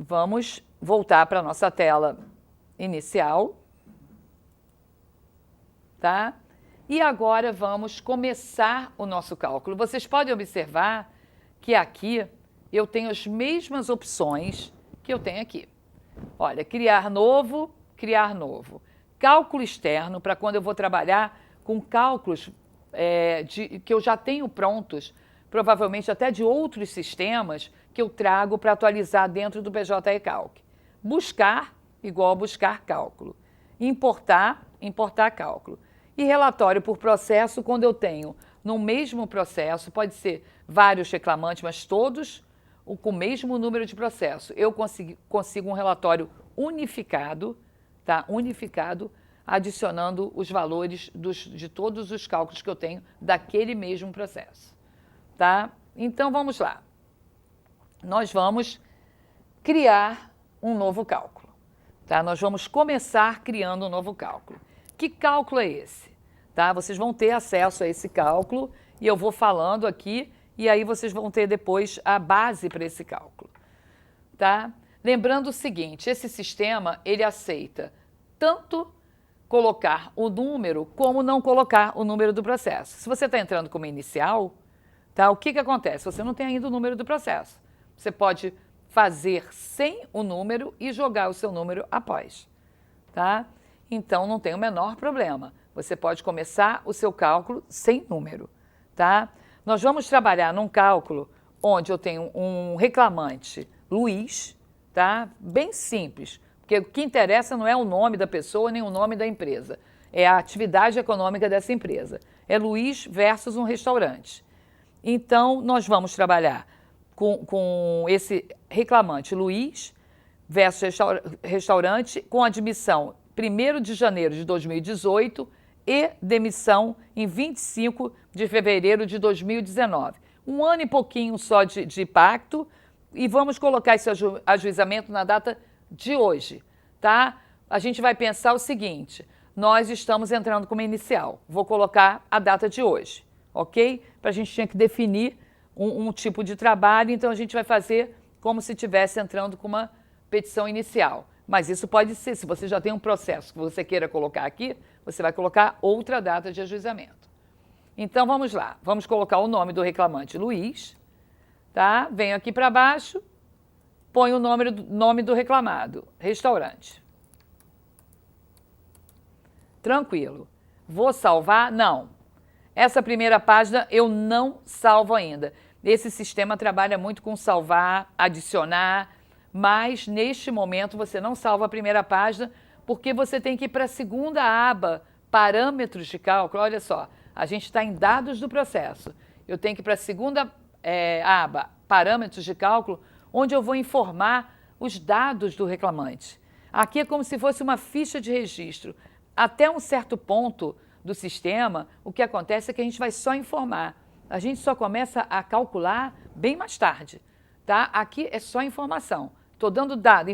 vamos voltar para a nossa tela inicial, tá? E agora vamos começar o nosso cálculo. Vocês podem observar que aqui eu tenho as mesmas opções que eu tenho aqui. Olha, criar novo. Cálculo externo, para quando eu vou trabalhar com cálculos que eu já tenho prontos, provavelmente até de outros sistemas que eu trago para atualizar dentro do PJ eCalc. Buscar, igual a buscar cálculo. Importar cálculo. E relatório por processo, quando eu tenho no mesmo processo, pode ser vários reclamantes, mas todos com o mesmo número de processo. Eu consigo um relatório unificado, tá? Unificado, adicionando os valores de todos os cálculos que eu tenho daquele mesmo processo, tá? Então, vamos lá. Nós vamos criar um novo cálculo, tá? Nós vamos começar criando um novo cálculo. Que cálculo é esse? Tá? Vocês vão ter acesso a esse cálculo e eu vou falando aqui e aí vocês vão ter depois a base para esse cálculo, tá? Lembrando o seguinte, esse sistema, ele aceita tanto colocar o número como não colocar o número do processo. Se você está entrando como inicial, tá? O que acontece? Você não tem ainda o número do processo. Você pode fazer sem o número e jogar o seu número após, tá? Então, não tem o menor problema. Você pode começar o seu cálculo sem número, tá? Nós vamos trabalhar num cálculo onde eu tenho um reclamante, Luiz, tá? Bem simples, porque o que interessa não é o nome da pessoa nem o nome da empresa, é a atividade econômica dessa empresa. É Luiz versus um restaurante. Então, nós vamos trabalhar com esse reclamante, Luiz, versus restaurante, com admissão 1º de janeiro de 2018 e demissão em 25 de fevereiro de 2019. Um ano e pouquinho só de pacto e vamos colocar esse ajuizamento na data de hoje, tá? A gente vai pensar o seguinte, nós estamos entrando como inicial, vou colocar a data de hoje, ok? Para a gente tinha que definir um tipo de trabalho, então a gente vai fazer como se estivesse entrando com uma petição inicial. Mas isso pode ser, se você já tem um processo que você queira colocar aqui, você vai colocar outra data de ajuizamento. Então, vamos lá. Vamos colocar o nome do reclamante, Luiz, tá? Venho aqui para baixo, ponho o nome do reclamado, restaurante. Tranquilo. Vou salvar? Não. Essa primeira página eu não salvo ainda. Esse sistema trabalha muito com salvar, adicionar, mas neste momento você não salva a primeira página porque você tem que ir para a segunda aba, parâmetros de cálculo. Olha só, a gente está em dados do processo. Eu tenho que ir para a segunda aba, parâmetros de cálculo, onde eu vou informar os dados do reclamante. Aqui é como se fosse uma ficha de registro. Até um certo ponto do sistema, o que acontece é que a gente vai só informar. A gente só começa a calcular bem mais tarde, tá? Aqui é só informação. Estou dando dado,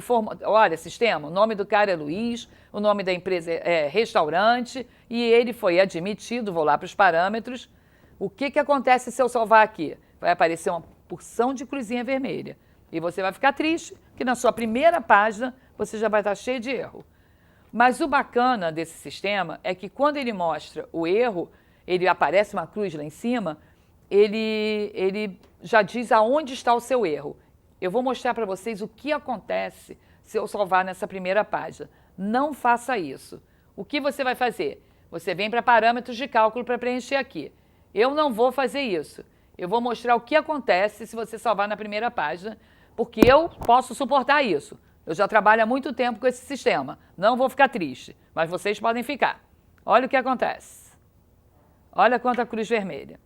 olha, sistema, o nome do cara é Luiz, o nome da empresa é restaurante e ele foi admitido, vou lá para os parâmetros. O que acontece se eu salvar aqui? Vai aparecer uma porção de cruzinha vermelha e você vai ficar triste, que na sua primeira página você já vai estar cheio de erro. Mas o bacana desse sistema é que quando ele mostra o erro, ele aparece uma cruz lá em cima, ele já diz aonde está o seu erro. Eu vou mostrar para vocês o que acontece se eu salvar nessa primeira página. Não faça isso. O que você vai fazer? Você vem para parâmetros de cálculo para preencher aqui. Eu não vou fazer isso. Eu vou mostrar o que acontece se você salvar na primeira página, porque eu posso suportar isso. Eu já trabalho há muito tempo com esse sistema. Não vou ficar triste, mas vocês podem ficar. Olha o que acontece. Olha quanta cruz vermelha.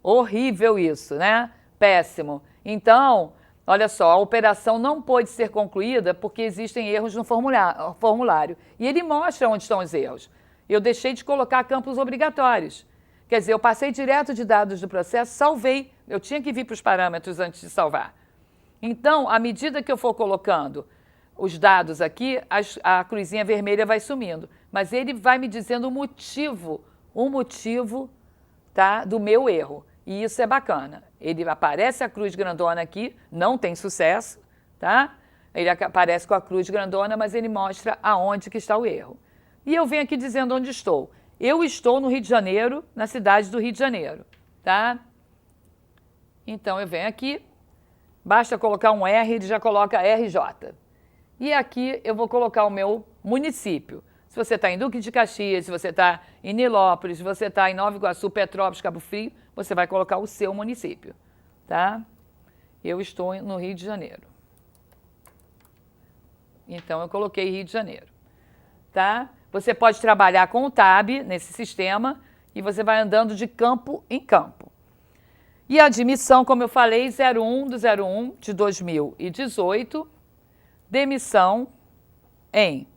Horrível isso, né? Péssimo. Então, olha só, a operação não pôde ser concluída porque existem erros no formulário. E ele mostra onde estão os erros. Eu deixei de colocar campos obrigatórios. Quer dizer, eu passei direto de dados do processo, salvei. Eu tinha que vir para os parâmetros antes de salvar. Então, à medida que eu for colocando os dados aqui, a cruzinha vermelha vai sumindo. Mas ele vai me dizendo o motivo, tá, do meu erro. E isso é bacana. Ele aparece a cruz grandona aqui, não tem sucesso, tá? Ele aparece com a cruz grandona, mas ele mostra aonde que está o erro. E eu venho aqui dizendo onde estou. Eu estou no Rio de Janeiro, na cidade do Rio de Janeiro, tá? Então eu venho aqui, basta colocar um R, ele já coloca RJ. E aqui eu vou colocar o meu município. Se você está em Duque de Caxias, se você está em Nilópolis, se você está em Nova Iguaçu, Petrópolis, Cabo Frio, você vai colocar o seu município, tá? Eu estou no Rio de Janeiro. Então eu coloquei Rio de Janeiro, tá? Você pode trabalhar com o Tab nesse sistema e você vai andando de campo em campo. E a admissão, como eu falei, 01/01 de 2018, demissão em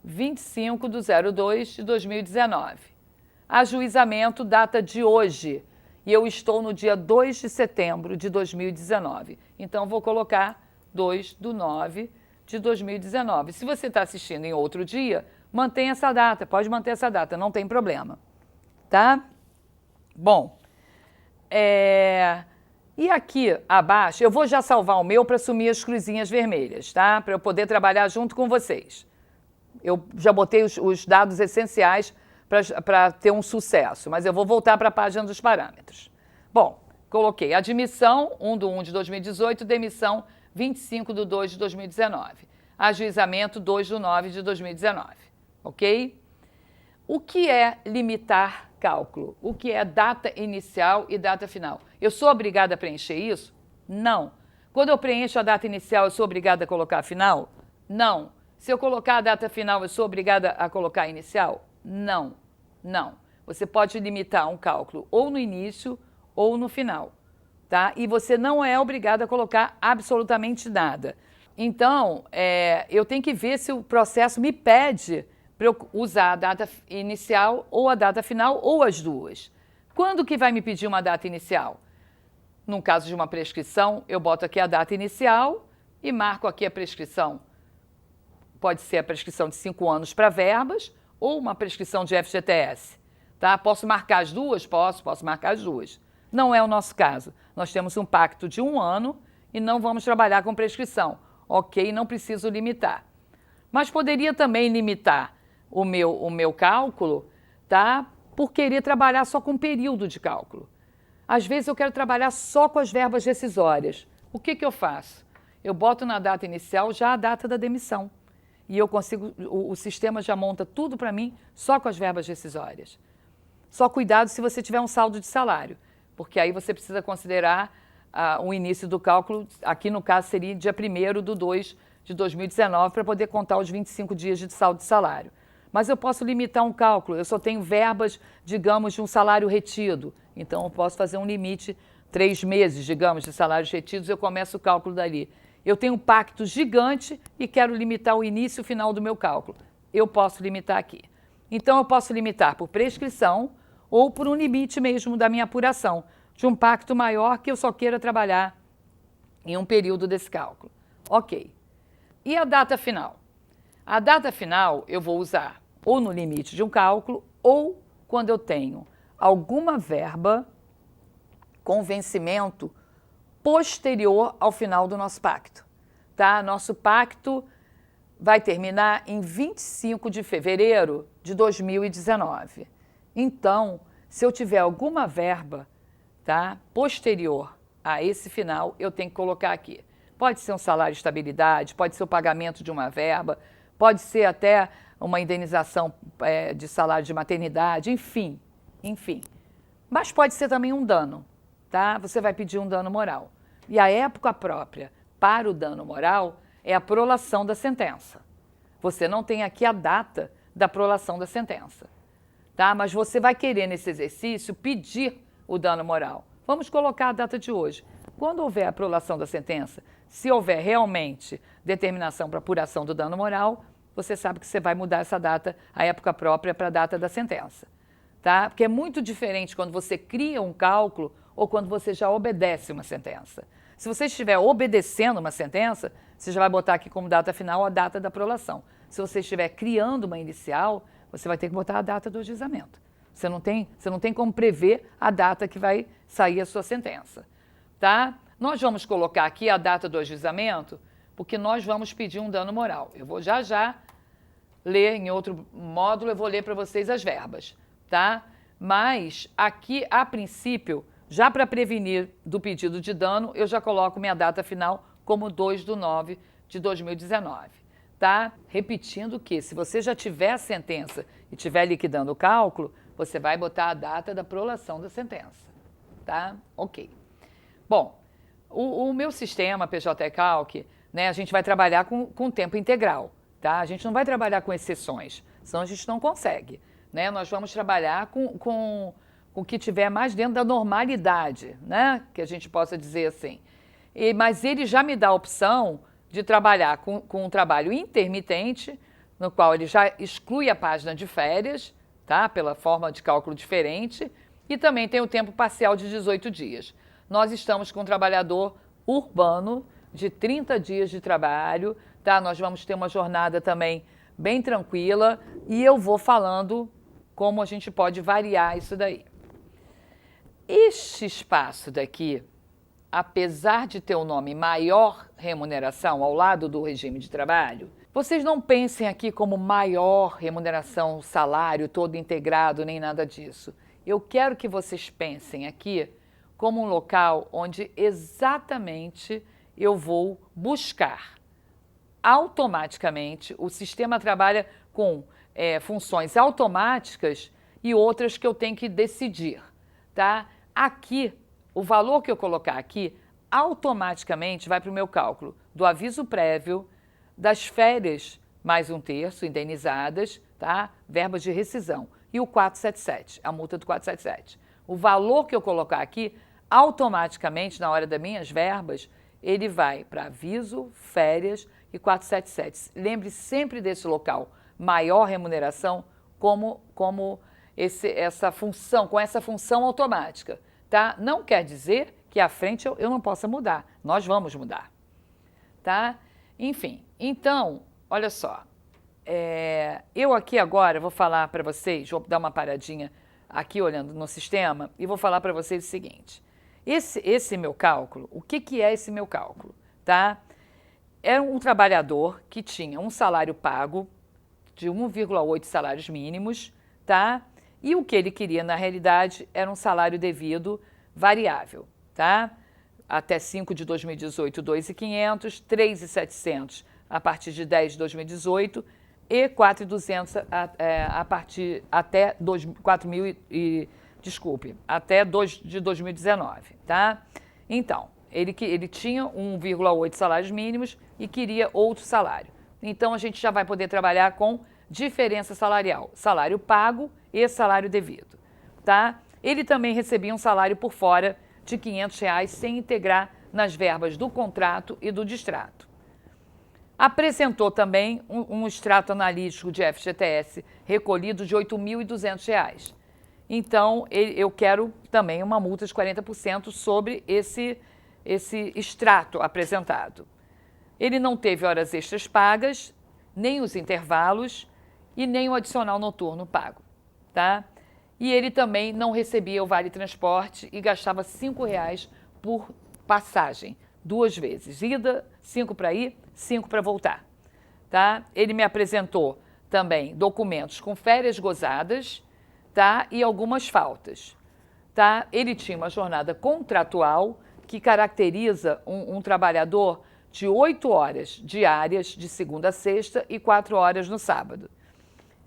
25/02 de 2019. Ajuizamento, data de hoje. E eu estou no dia 2 de setembro de 2019. Então, vou colocar 2/9 de 2019. Se você está assistindo em outro dia, mantenha essa data, pode manter essa data, não tem problema, tá? Bom, e aqui abaixo, eu vou já salvar o meu para sumir as cruzinhas vermelhas, tá? Para eu poder trabalhar junto com vocês. Eu já botei os dados essenciais para ter um sucesso, mas eu vou voltar para a página dos parâmetros. Bom, coloquei admissão 1/1 de 2018, demissão 25/2 de 2019. Ajuizamento 2/9 de 2019, ok? O que é limitar cálculo? O que é data inicial e data final? Eu sou obrigada a preencher isso? Não. Quando eu preencho a data inicial, eu sou obrigada a colocar a final? Não. Se eu colocar a data final, eu sou obrigada a colocar a inicial? Não. Não. Você pode limitar um cálculo ou no início ou no final, tá? E você não é obrigado a colocar absolutamente nada. Então, eu tenho que ver se o processo me pede para eu usar a data inicial ou a data final ou as duas. Quando que vai me pedir uma data inicial? No caso de uma prescrição, eu boto aqui a data inicial e marco aqui a prescrição. Pode ser a prescrição de 5 anos para verbas ou uma prescrição de FGTS. Tá? Posso marcar as duas? Posso marcar as duas. Não é o nosso caso. Nós temos um pacto de 1 ano e não vamos trabalhar com prescrição. Ok, não preciso limitar. Mas poderia também limitar o meu cálculo, tá? Por querer trabalhar só com período de cálculo. Às vezes eu quero trabalhar só com as verbas rescisórias. O que eu faço? Eu boto na data inicial já a data da demissão. E eu consigo, o sistema já monta tudo para mim só com as verbas rescisórias. Só cuidado se você tiver um saldo de salário, porque aí você precisa considerar o início do cálculo, aqui no caso seria dia 1/2 de 2019, para poder contar os 25 dias de saldo de salário. Mas eu posso limitar um cálculo, eu só tenho verbas, digamos, de um salário retido. Então, eu posso fazer um limite, 3 meses, digamos, de salários retidos, eu começo o cálculo dali. Eu tenho um pacto gigante e quero limitar o início e o final do meu cálculo. Eu posso limitar aqui. Então, eu posso limitar por prescrição ou por um limite mesmo da minha apuração, de um pacto maior que eu só queira trabalhar em um período desse cálculo. Ok. E a data final? A data final eu vou usar ou no limite de um cálculo ou quando eu tenho alguma verba com vencimento posterior ao final do nosso pacto. Tá? Nosso pacto vai terminar em 25 de fevereiro de 2019. Então, se eu tiver alguma verba, tá, posterior a esse final, eu tenho que colocar aqui. Pode ser um salário de estabilidade, pode ser o pagamento de uma verba, pode ser até uma indenização de salário de maternidade, enfim. Mas pode ser também um dano, tá? Você vai pedir um dano moral. E a época própria para o dano moral é a prolação da sentença. Você não tem aqui a data da prolação da sentença, tá? Mas você vai querer nesse exercício pedir o dano moral. Vamos colocar a data de hoje. Quando houver a prolação da sentença, se houver realmente determinação para apuração do dano moral, você sabe que você vai mudar essa data, a época própria, para a data da sentença. Tá? Porque é muito diferente quando você cria um cálculo ou quando você já obedece uma sentença. Se você estiver obedecendo uma sentença, você já vai botar aqui como data final a data da prolação. Se você estiver criando uma inicial, você vai ter que botar a data do ajuizamento. Você não tem como prever a data que vai sair a sua sentença. Tá? Nós vamos colocar aqui a data do ajuizamento porque nós vamos pedir um dano moral. Eu vou já ler em outro módulo, eu vou ler para vocês as verbas, tá? Mas aqui, a princípio, já para prevenir do pedido de dano, eu já coloco minha data final como 2/9/2019, tá? Repetindo que, se você já tiver a sentença e estiver liquidando o cálculo, você vai botar a data da prolação da sentença, tá? Ok. Bom, o meu sistema PJ Calc, né, a gente vai trabalhar com tempo integral, tá? A gente não vai trabalhar com exceções, senão a gente não consegue, né? Nós vamos trabalhar com o que tiver mais dentro da normalidade, né? Que a gente possa dizer assim. Mas ele já me dá a opção de trabalhar com um trabalho intermitente, no qual ele já exclui a página de férias, tá? Pela forma de cálculo diferente, e também tem o tempo parcial de 18 dias. Nós estamos com um trabalhador urbano de 30 dias de trabalho, tá? Nós vamos ter uma jornada também bem tranquila e eu vou falando como a gente pode variar isso daí. Este espaço daqui, apesar de ter o nome maior remuneração ao lado do regime de trabalho, vocês não pensem aqui como maior remuneração, salário todo integrado, nem nada disso. Eu quero que vocês pensem aqui como um local onde exatamente eu vou buscar. Automaticamente, o sistema trabalha com funções automáticas e outras que eu tenho que decidir, tá? Aqui, o valor que eu colocar aqui, automaticamente vai para o meu cálculo do aviso prévio, das férias mais 1/3 indenizadas, tá? Verbas de rescisão, e o 477, a multa do 477. O valor que eu colocar aqui, automaticamente, na hora das minhas verbas, ele vai para aviso, férias e 477. Lembre sempre desse local, maior remuneração, como essa função, com essa função automática, tá? Não quer dizer que à frente eu não possa mudar, nós vamos mudar, tá? Enfim, então, olha só, eu aqui agora vou falar para vocês, vou dar uma paradinha aqui olhando no sistema e vou falar para vocês o seguinte. Esse meu cálculo, o que é esse meu cálculo, tá? É um trabalhador que tinha um salário pago de 1,8 salários mínimos, tá? E o que ele queria, na realidade, era um salário devido variável, tá? Até 5 de 2018, 2.500, 3.700 a partir de 10 de 2018 e 4.200 a partir até 4.000 até 2 de 2019, tá? Então, ele tinha 1,8 salários mínimos e queria outro salário. Então, a gente já vai poder trabalhar com diferença salarial, salário pago e salário devido, tá? Ele também recebia um salário por fora de R$500 sem integrar nas verbas do contrato e do distrato. Apresentou também um extrato analítico de FGTS recolhido de R$8.200. Então, eu quero também uma multa de 40% sobre esse extrato apresentado. Ele não teve horas extras pagas, nem os intervalos e nem o adicional noturno pago, tá? E ele também não recebia o vale transporte e gastava R$5 por passagem, 2 vezes. Ida, 5 para ir, 5 para voltar, tá? Ele me apresentou também documentos com férias gozadas, tá? E algumas faltas, tá? Ele tinha uma jornada contratual que caracteriza um trabalhador de 8 horas diárias de segunda a sexta e 4 horas no sábado.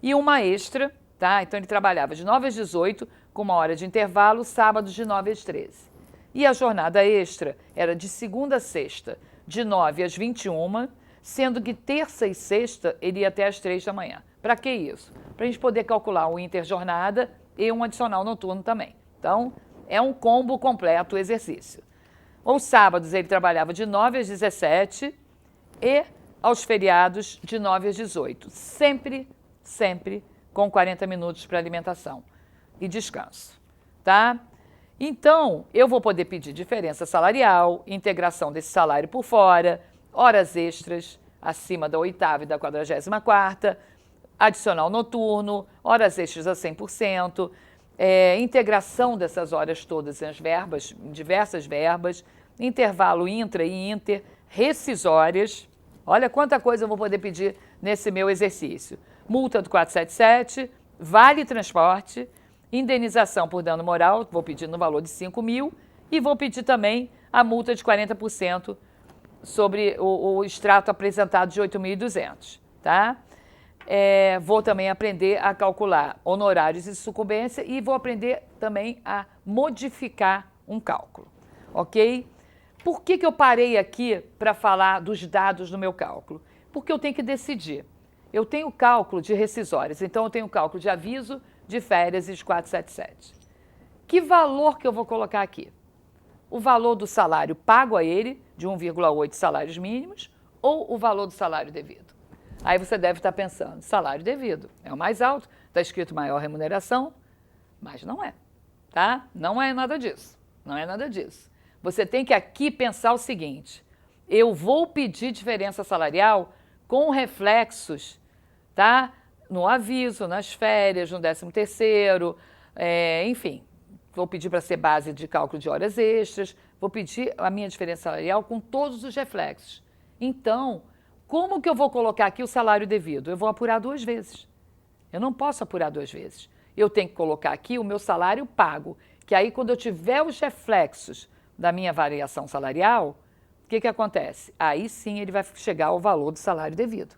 E uma extra, tá? Então ele trabalhava de 9 às 18, com 1 hora de intervalo, sábados de 9 às 13. E a jornada extra era de segunda a sexta, de 9 às 21, sendo que terça e sexta ele ia até às 3 da manhã. Para que isso? Para a gente poder calcular o interjornada e um adicional noturno também. Então, é um combo completo o exercício. Aos sábados ele trabalhava de 9 às 17 e aos feriados de 9 às 18. Sempre com 40 minutos para alimentação e descanso, tá? Então, eu vou poder pedir diferença salarial, integração desse salário por fora, horas extras acima da 8ª e da 44ª, adicional noturno, horas extras a 100%, integração dessas horas todas nas verbas, diversas verbas, intervalo intra e inter, rescisórias, Olha quanta coisa eu vou poder pedir nesse meu exercício. Multa do 477, vale transporte, indenização por dano moral, vou pedir no valor de 5 mil, e vou pedir também a multa de 40% sobre o extrato apresentado de 8.200, tá? Vou também aprender a calcular honorários e sucumbência e vou aprender também a modificar um cálculo, ok? Por que eu parei aqui para falar dos dados do meu cálculo? Porque eu tenho que decidir. Eu tenho cálculo de rescisórias, então eu tenho cálculo de aviso, de férias e de 477. Que valor que eu vou colocar aqui? O valor do salário pago a ele, de 1,8 salários mínimos, ou o valor do salário devido? Aí você deve estar pensando, salário devido é o mais alto, está escrito maior remuneração, mas não é, tá? Não é nada disso, não é nada disso. Você tem que aqui pensar o seguinte, eu vou pedir diferença salarial com reflexos, tá? No aviso, nas férias, no 13º, enfim, vou pedir para ser base de cálculo de horas extras, vou pedir a minha diferença salarial com todos os reflexos. Então, como que eu vou colocar aqui o salário devido? Eu vou apurar 2 vezes. Eu não posso apurar 2 vezes. Eu tenho que colocar aqui o meu salário pago, que aí quando eu tiver os reflexos da minha variação salarial, o que acontece? Aí sim ele vai chegar ao valor do salário devido,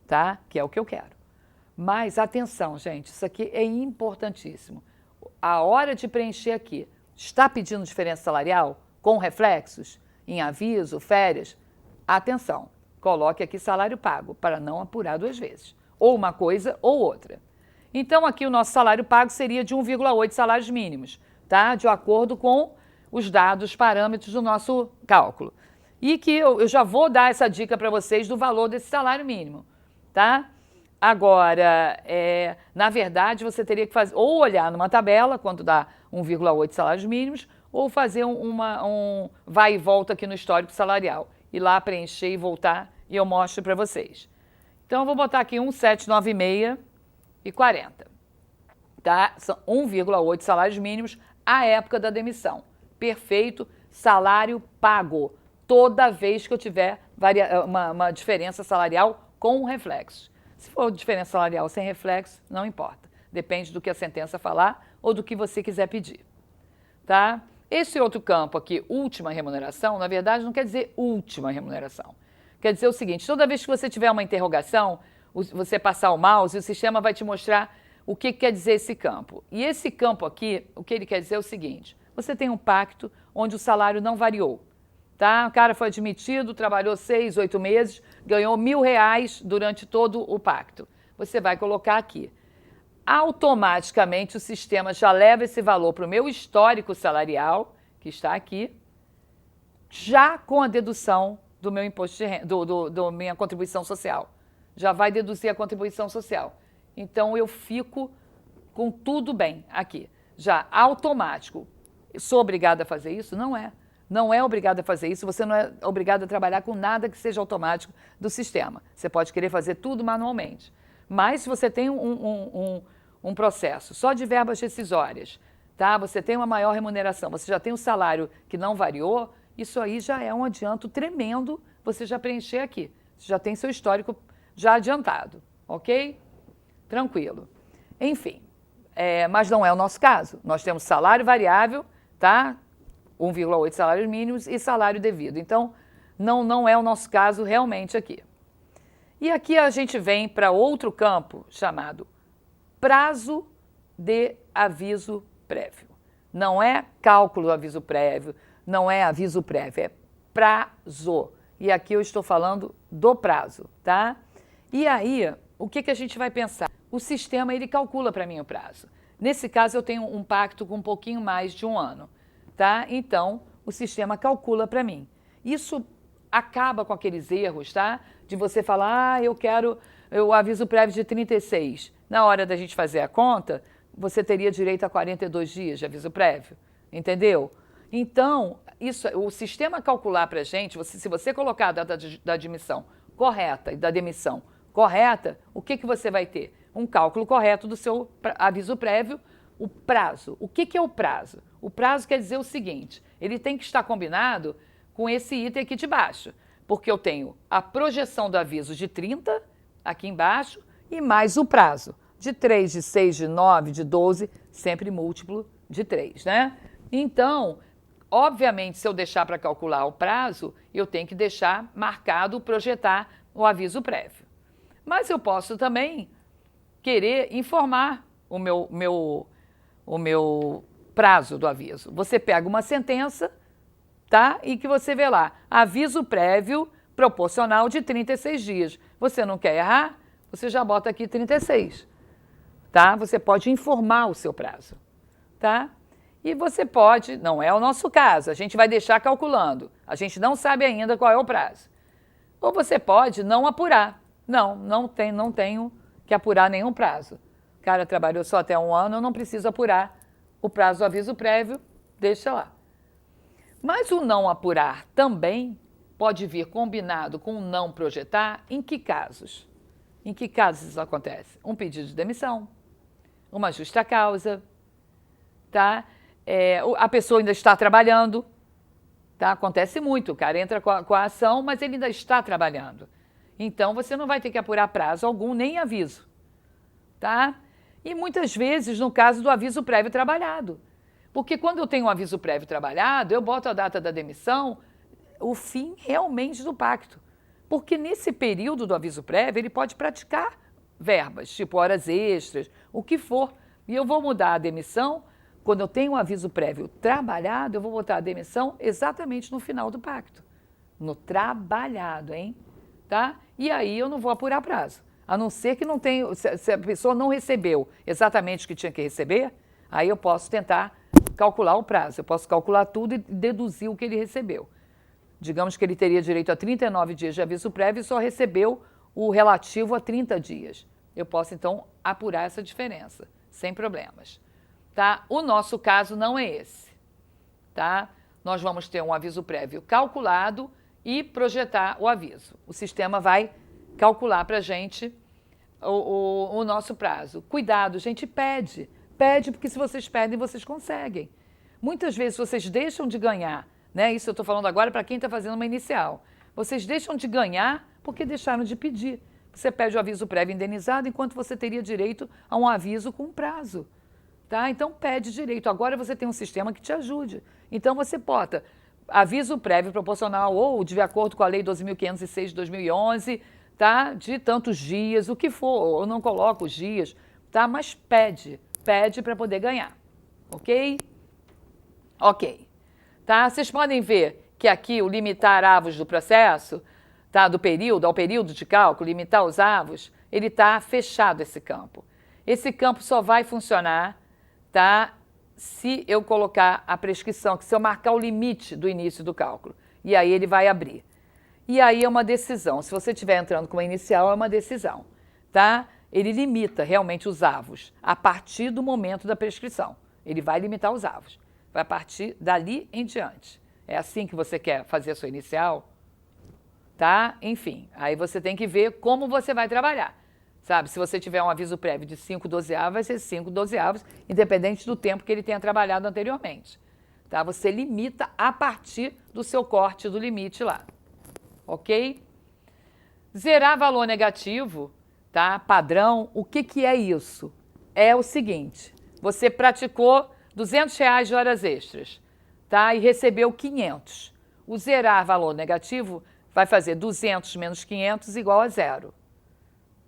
tá? Que é o que eu quero. Mas atenção, gente, isso aqui é importantíssimo. A hora de preencher aqui, está pedindo diferença salarial com reflexos em aviso, férias? Atenção, coloque aqui salário pago para não apurar 2 vezes, ou uma coisa ou outra. Então aqui o nosso salário pago seria de 1,8 salários mínimos, tá? De acordo com os dados, parâmetros do nosso cálculo. E que eu já vou dar essa dica para vocês do valor desse salário mínimo, tá? Agora, na verdade, você teria que fazer, ou olhar numa tabela, quando dá 1,8 salários mínimos, ou fazer um vai e volta aqui no histórico salarial, ir lá preencher e voltar, e eu mostro para vocês. Então, eu vou botar aqui 1,796 e 40, tá? São 1,8 salários mínimos à época da demissão. Perfeito, salário pago, toda vez que eu tiver uma diferença salarial com reflexo. Se for diferença salarial sem reflexo, não importa. Depende do que a sentença falar ou do que você quiser pedir, tá? Esse outro campo aqui, última remuneração, na verdade não quer dizer última remuneração. Quer dizer o seguinte, toda vez que você tiver uma interrogação, você passar o mouse, o sistema vai te mostrar o que quer dizer esse campo. E esse campo aqui, o que ele quer dizer é o seguinte, você tem um pacto onde o salário não variou. Tá? O cara foi admitido, trabalhou 6, 8 meses, ganhou R$1.000 durante todo o pacto. Você vai colocar aqui. Automaticamente o sistema já leva esse valor para o meu histórico salarial, que está aqui, já com a dedução do meu imposto de renda, do minha contribuição social. Já vai deduzir a contribuição social. Então eu fico com tudo bem aqui. Já automático. Sou obrigada a fazer isso? Não é. Não é obrigado a fazer isso, você não é obrigado a trabalhar com nada que seja automático do sistema. Você pode querer fazer tudo manualmente. Mas se você tem um processo só de verbas rescisórias, tá? Você tem uma maior remuneração, você já tem um salário que não variou, isso aí já é um adianto tremendo você já preencher aqui. Você já tem seu histórico já adiantado, ok? Tranquilo. Enfim, mas não é o nosso caso. Nós temos salário variável, tá? 1,8 salários mínimos e salário devido. Então, não é o nosso caso realmente aqui. E aqui a gente vem para outro campo chamado prazo de aviso prévio. Não é cálculo do aviso prévio, não é aviso prévio, é prazo. E aqui eu estou falando do prazo, tá? E aí, o que a gente vai pensar? O sistema, ele calcula para mim o prazo. Nesse caso, eu tenho um pacto com um pouquinho mais de 1 ano. Tá? Então, o sistema calcula para mim. Isso acaba com aqueles erros, tá? De você falar, eu quero o aviso prévio de 36. Na hora da gente fazer a conta, você teria direito a 42 dias de aviso prévio, entendeu? Então, o sistema calcular para a gente, se você colocar a data da admissão correta e da demissão correta, o que você vai ter? Um cálculo correto do seu aviso prévio. O prazo. O que é o prazo? O prazo quer dizer o seguinte, ele tem que estar combinado com esse item aqui de baixo. porque eu tenho a projeção do aviso de 30 aqui embaixo e mais o prazo de 3, de 6, de 9, de 12, sempre múltiplo de 3, né? Então, obviamente, se eu deixar para calcular o prazo, eu tenho que deixar marcado, projetar o aviso prévio. Mas eu posso também querer informar o meu prazo do aviso. Você pega uma sentença, tá? E que você vê lá, aviso prévio proporcional de 36 dias. Você não quer errar? Você já bota aqui 36, tá? Você pode informar o seu prazo, tá? E você pode, não é o nosso caso, a gente vai deixar calculando. A gente não sabe ainda qual é o prazo. Ou você pode não apurar. Não tenho que apurar nenhum prazo. O cara trabalhou só até 1 ano, eu não preciso apurar o prazo do aviso prévio, deixa lá. Mas o não apurar também pode vir combinado com o não projetar em que casos? Em que casos isso acontece? Um pedido de demissão, uma justa causa, tá? A pessoa ainda está trabalhando, tá? Acontece muito, o cara entra com a ação, mas ele ainda está trabalhando. Então, você não vai ter que apurar prazo algum, nem aviso, tá? E muitas vezes, no caso do aviso prévio trabalhado. Porque quando eu tenho um aviso prévio trabalhado, eu boto a data da demissão, o fim realmente do pacto. Porque nesse período do aviso prévio, ele pode praticar verbas, tipo horas extras, o que for. E eu vou mudar a demissão, quando eu tenho um aviso prévio trabalhado, eu vou botar a demissão exatamente no final do pacto. No trabalhado, hein? Tá? E aí eu não vou apurar prazo. A não ser que não tenha, se a pessoa não recebeu exatamente o que tinha que receber, aí eu posso tentar calcular o prazo. Eu posso calcular tudo e deduzir o que ele recebeu. Digamos que ele teria direito a 39 dias de aviso prévio e só recebeu o relativo a 30 dias. Eu posso, então, apurar essa diferença, sem problemas. Tá? O nosso caso não é esse. Tá? Nós vamos ter um aviso prévio calculado e projetar o aviso. O sistema vai calcular para a gente o nosso prazo. Cuidado, gente, pede. Pede, porque se vocês pedem, vocês conseguem. Muitas vezes vocês deixam de ganhar, né? Isso eu estou falando agora para quem está fazendo uma inicial. Vocês deixam de ganhar porque deixaram de pedir. Você pede o aviso prévio indenizado enquanto você teria direito a um aviso com prazo. Tá? Então, pede direito. Agora você tem um sistema que te ajude. Então, você bota aviso prévio proporcional ou de acordo com a Lei 12.506 de 2011, tá? De tantos dias, o que for. Eu não coloco os dias, tá? Mas pede para poder ganhar. Ok? Ok. Tá? Vocês podem ver que aqui o limitar avos do processo, tá? Do período, ao período de cálculo, limitar os avos, ele está fechado esse campo. Esse campo só vai funcionar, tá? Se eu colocar a prescrição, que se eu marcar o limite do início do cálculo, e aí ele vai abrir. E aí é uma decisão. Se você estiver entrando com uma inicial, é uma decisão, tá? Ele limita realmente os avos a partir do momento da prescrição. Ele vai limitar os avos. Vai partir dali em diante. É assim que você quer fazer a sua inicial? Tá? Enfim, aí você tem que ver como você vai trabalhar. Sabe, se você tiver um aviso prévio de 5/12, vai ser 5/12, independente do tempo que ele tenha trabalhado anteriormente. Tá? Você limita a partir do seu corte do limite lá. Ok? Zerar valor negativo, tá? Padrão, o que é isso? É o seguinte, você praticou R$200 de horas extras, tá? E recebeu 500. O zerar valor negativo vai fazer 200 menos 500 igual a 0.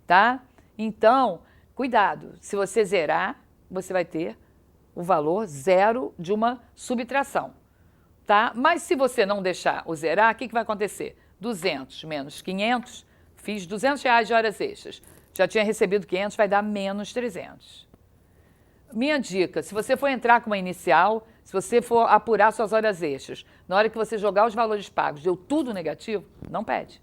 Tá? Então, cuidado, se você zerar, você vai ter o valor 0 de uma subtração, tá? Mas se você não deixar o zerar, o que vai acontecer? 200 menos 500, fiz R$200 de horas extras, já tinha recebido 500, vai dar menos 300. Minha dica, se você for entrar com uma inicial, se você for apurar suas horas extras, na hora que você jogar os valores pagos, deu tudo negativo, não pede.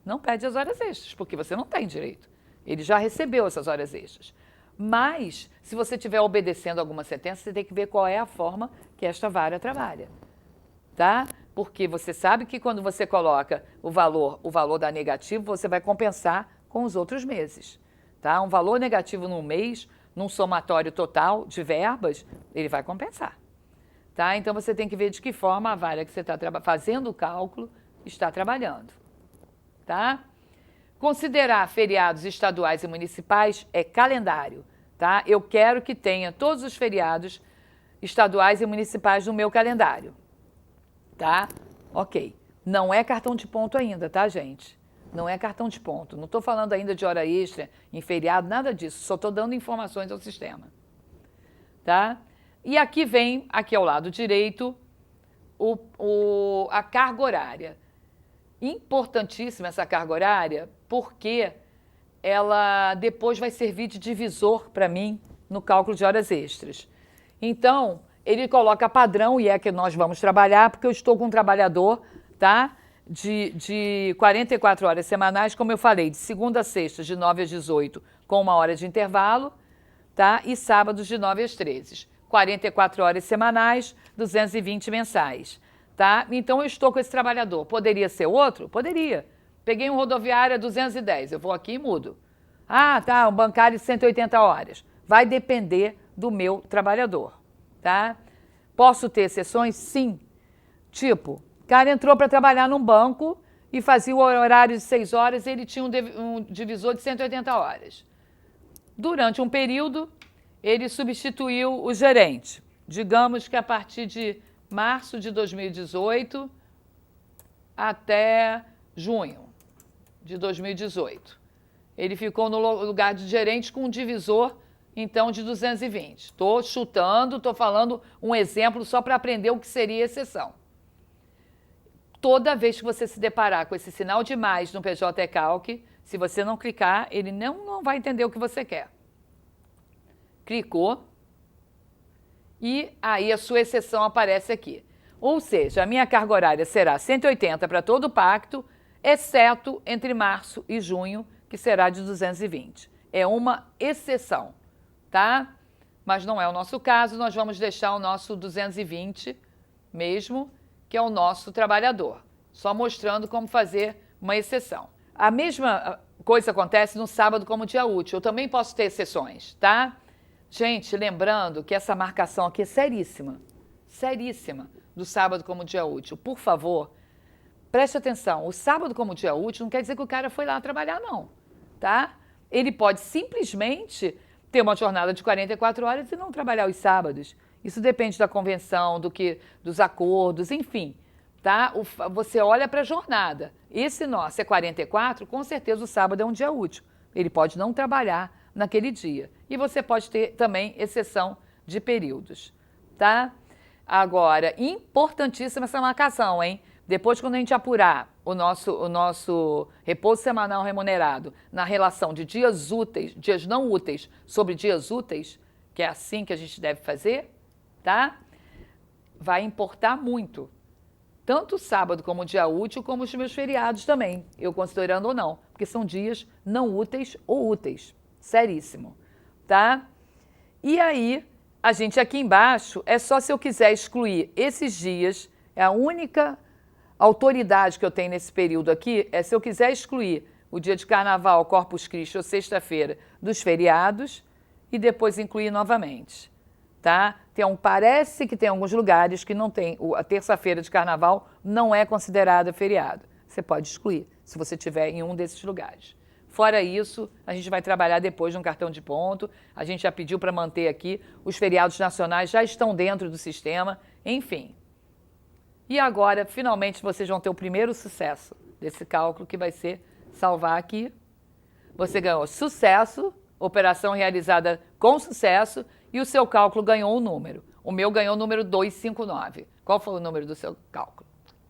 Não pede as horas extras, porque você não tem direito. Ele já recebeu essas horas extras. Mas, se você estiver obedecendo alguma sentença, você tem que ver qual é a forma que esta vara trabalha. Tá? Porque você sabe que quando você coloca o valor da negativo, você vai compensar com os outros meses. Tá? Um valor negativo num mês, num somatório total de verbas, ele vai compensar. Tá? Então, você tem que ver de que forma a vara que você está fazendo o cálculo está trabalhando, tá? Considerar feriados estaduais e municipais é calendário, tá? Eu quero que tenha todos os feriados estaduais e municipais no meu calendário, tá? Ok. Não é cartão de ponto ainda, tá, gente? Não é cartão de ponto. Não estou falando ainda de hora extra, em feriado, nada disso. Só estou dando informações ao sistema, tá? E aqui vem, aqui ao lado direito, a carga horária. Importantíssima essa carga horária, porque ela depois vai servir de divisor para mim no cálculo de horas extras. Então, ele coloca padrão, e é que nós vamos trabalhar, porque eu estou com um trabalhador, tá? De 44 horas semanais, como eu falei, de segunda a sexta, de 9 às 18, com 1 hora de intervalo, tá? E sábados, de 9 às 13. 44 horas semanais, 220 mensais, tá? Então, eu estou com esse trabalhador. Poderia ser outro? Poderia. Peguei um rodoviário a 210, eu vou aqui e mudo. Ah, tá, um bancário de 180 horas. Vai depender do meu trabalhador, tá? Posso ter exceções? Sim. Tipo, o cara entrou para trabalhar num banco e fazia o horário de 6 horas e ele tinha um divisor de 180 horas. Durante um período, ele substituiu o gerente. Digamos que a partir de março de 2018 até junho de 2018. Ele ficou no lugar de gerente com um divisor, então, de 220. Estou chutando, estou falando um exemplo só para aprender o que seria exceção. Toda vez que você se deparar com esse sinal de mais no PJ Calc, se você não clicar, ele não vai entender o que você quer. Clicou e aí a sua exceção aparece aqui. Ou seja, a minha carga horária será 180 para todo o pacto, exceto entre março e junho, que será de 220. É uma exceção, tá? Mas não é o nosso caso, nós vamos deixar o nosso 220 mesmo, que é o nosso trabalhador, só mostrando como fazer uma exceção. A mesma coisa acontece no sábado como dia útil, eu também posso ter exceções, tá? Gente, lembrando que essa marcação aqui é seríssima, seríssima, do sábado como dia útil. Por favor, preste atenção, o sábado como dia útil não quer dizer que o cara foi lá trabalhar, não, tá? Ele pode simplesmente ter uma jornada de 44 horas e não trabalhar os sábados. Isso depende da convenção, dos acordos, enfim, tá? Você olha para a jornada. Esse nosso é 44, com certeza o sábado é um dia útil. Ele pode não trabalhar naquele dia. E você pode ter também exceção de períodos, tá? Agora, importantíssima essa marcação, hein? Depois, quando a gente apurar o nosso repouso semanal remunerado na relação de dias úteis, dias não úteis sobre dias úteis, que é assim que a gente deve fazer, tá? Vai importar muito. Tanto o sábado como o dia útil, como os meus feriados também, eu considerando ou não, porque são dias não úteis ou úteis. Seríssimo, tá? E aí, a gente aqui embaixo, é só se eu quiser excluir esses dias, é a única autoridade que eu tenho nesse período aqui, é se eu quiser excluir o dia de carnaval, Corpus Christi ou sexta-feira dos feriados e depois incluir novamente, tá? Parece que tem alguns lugares que não tem, a terça-feira de carnaval não é considerada feriado. Você pode excluir, se você estiver em um desses lugares. Fora isso, a gente vai trabalhar depois no cartão de ponto, a gente já pediu para manter aqui, os feriados nacionais já estão dentro do sistema, enfim. E agora, finalmente, vocês vão ter o primeiro sucesso desse cálculo, que vai ser salvar aqui. Você ganhou sucesso, operação realizada com sucesso, e o seu cálculo ganhou um número. O meu ganhou o número 259. Qual foi o número do seu cálculo?